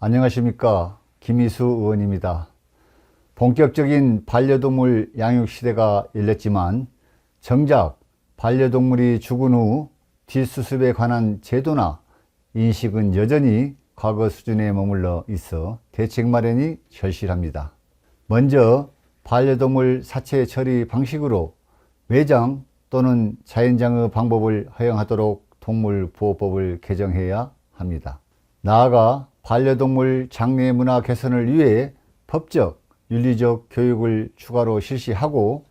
안녕하십니까. 김희수 의원입니다. 본격적인 반려동물 양육 시대가 열렸지만 정작 반려동물이 죽은 후 뒷수습에 관한 제도나 인식은 여전히 과거 수준에 머물러 있어 대책 마련이 절실합니다. 먼저 반려동물 사체 처리 방식으로 매장 또는 자연장의 방법을 허용하도록 동물보호법을 개정해야 합니다. 나아가 반려동물 장례 문화 개선을 위해 법적, 윤리적 교육을 추가로 실시하고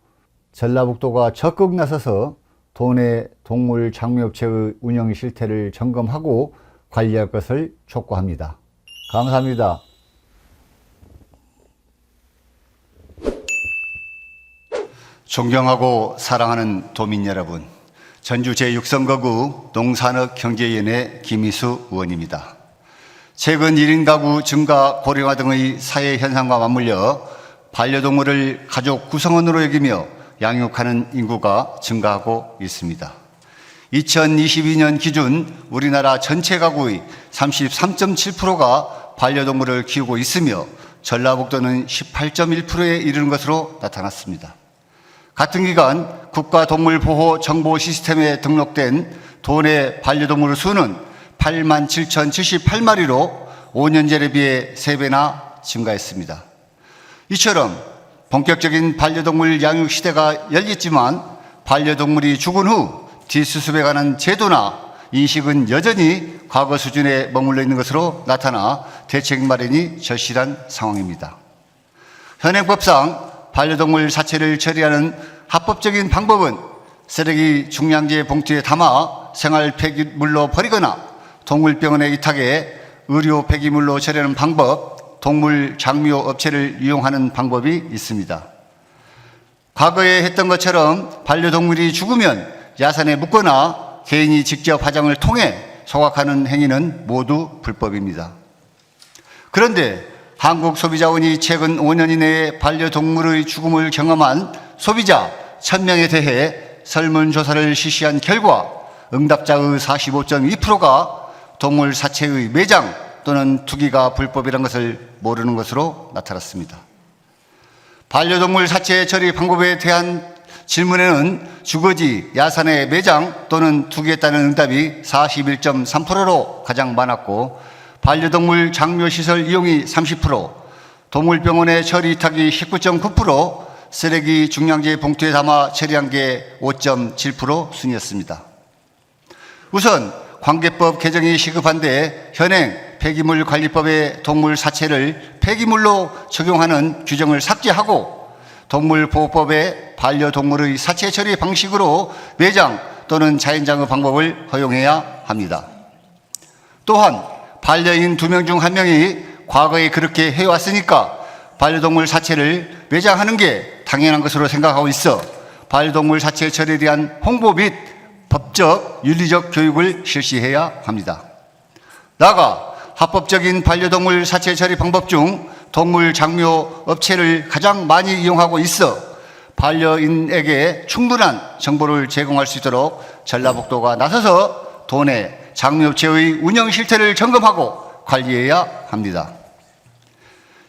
전라북도가 적극 나서서 도내 동물 장묘업체의 운영 실태를 점검하고 관리할 것을 촉구합니다. 감사합니다. 존경하고 사랑하는 도민 여러분, 전주 제6선거구 농산업경제위원회 김희수 의원입니다. 최근 1인 가구 증가, 고령화 등의 사회 현상과 맞물려 반려동물을 가족 구성원으로 여기며 양육하는 인구가 증가하고 있습니다. 2022년 기준 우리나라 전체 가구의 33.7%가 반려동물을 키우고 있으며 전라북도는 18.1%에 이르는 것으로 나타났습니다. 같은 기간 국가동물보호 정보 시스템에 등록된 도내 반려동물 수는 87,078마리로 5년 전에 비해 3배나 증가했습니다. 이처럼 본격적인 반려동물 양육 시대가 열렸지만 반려동물이 죽은 후 뒷수습에 관한 제도나 인식은 여전히 과거 수준에 머물러 있는 것으로 나타나 대책 마련이 절실한 상황입니다. 현행법상 반려동물 사체를 처리하는 합법적인 방법은 쓰레기 중량제 봉투에 담아 생활 폐기물로 버리거나 동물병원에 위탁해 의료 폐기물로 처리하는 방법, 동물 장묘 업체를 이용하는 방법이 있습니다. 과거에 했던 것처럼 반려동물이 죽으면 야산에 묻거나 개인이 직접 화장을 통해 소각하는 행위는 모두 불법입니다. 그런데 한국소비자원이 최근 5년 이내에 반려동물의 죽음을 경험한 소비자 1000명에 대해 설문조사를 실시한 결과 응답자의 45.2%가 동물 사체의 매장 또는 투기가 불법이라는 것을 모르는 것으로 나타났습니다. 반려동물 사체 처리 방법에 대한 질문에는 주거지, 야산의 매장 또는 투기했다는 응답이 41.3%로 가장 많았고 반려동물 장묘시설 이용이 30%, 동물병원의 처리 위탁이 19.9%, 쓰레기 중량제 봉투에 담아 처리한 게 5.7% 순이었습니다. 우선 관계법 개정이 시급한데 현행 폐기물관리법의 동물 사체를 폐기물로 적용하는 규정을 삭제하고 동물보호법의 반려동물의 사체 처리 방식으로 매장 또는 자연장의 방법을 허용해야 합니다. 또한 반려인 2명 중 1명이 과거에 그렇게 해왔으니까 반려동물 사체를 매장하는 게 당연한 것으로 생각하고 있어 반려동물 사체 처리에 대한 홍보 및 법적, 윤리적 교육을 실시해야 합니다. 나아가 합법적인 반려동물 사체 처리 방법 중 동물 장묘 업체를 가장 많이 이용하고 있어 반려인에게 충분한 정보를 제공할 수 있도록 전라북도가 나서서 도내 장묘업체의 운영 실태를 점검하고 관리해야 합니다.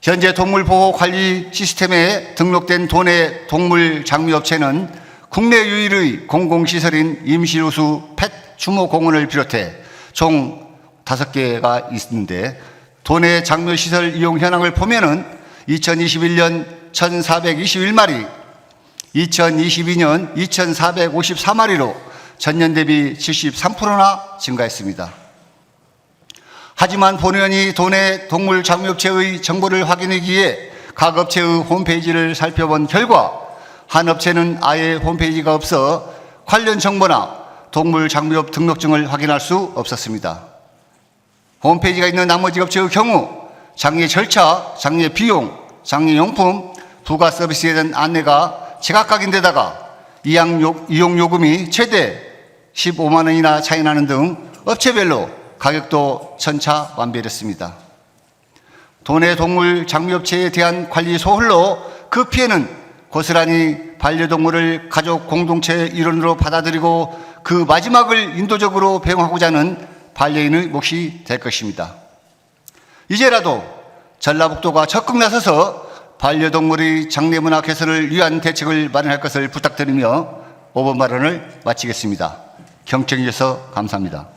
현재 동물보호관리 시스템에 등록된 도내 동물 장묘업체는 국내 유일의 공공시설인 임실호수 펫 추모공원을 비롯해 총 5개가 있는데 도내 장묘시설 이용 현황을 보면은 2021년 1,421마리, 2022년 2,454마리로 전년 대비 73%나 증가했습니다. 하지만 본의원이 도내 동물 장묘업체의 정보를 확인하기 위해 각 업체의 홈페이지를 살펴본 결과 한 업체는 아예 홈페이지가 없어 관련 정보나 동물 장묘업 등록증을 확인할 수 없었습니다. 홈페이지가 있는 나머지 업체의 경우 장례 절차, 장례 비용, 장례 용품, 부가 서비스에 대한 안내가 제각각인데다가 이용 요금이 최대 15만 원이나 차이 나는 등 업체별로 가격도 천차만별했습니다. 도내 동물 장묘업체에 대한 관리 소홀로 그 피해는 고스란히 반려동물을 가족 공동체의 일원으로 받아들이고 그 마지막을 인도적으로 배웅하고자 하는 반려인의 몫이 될 것입니다. 이제라도 전라북도가 적극 나서서 반려동물의 장례문화 개선을 위한 대책을 마련할 것을 부탁드리며 5번 발언을 마치겠습니다. 경청해 주셔서 감사합니다.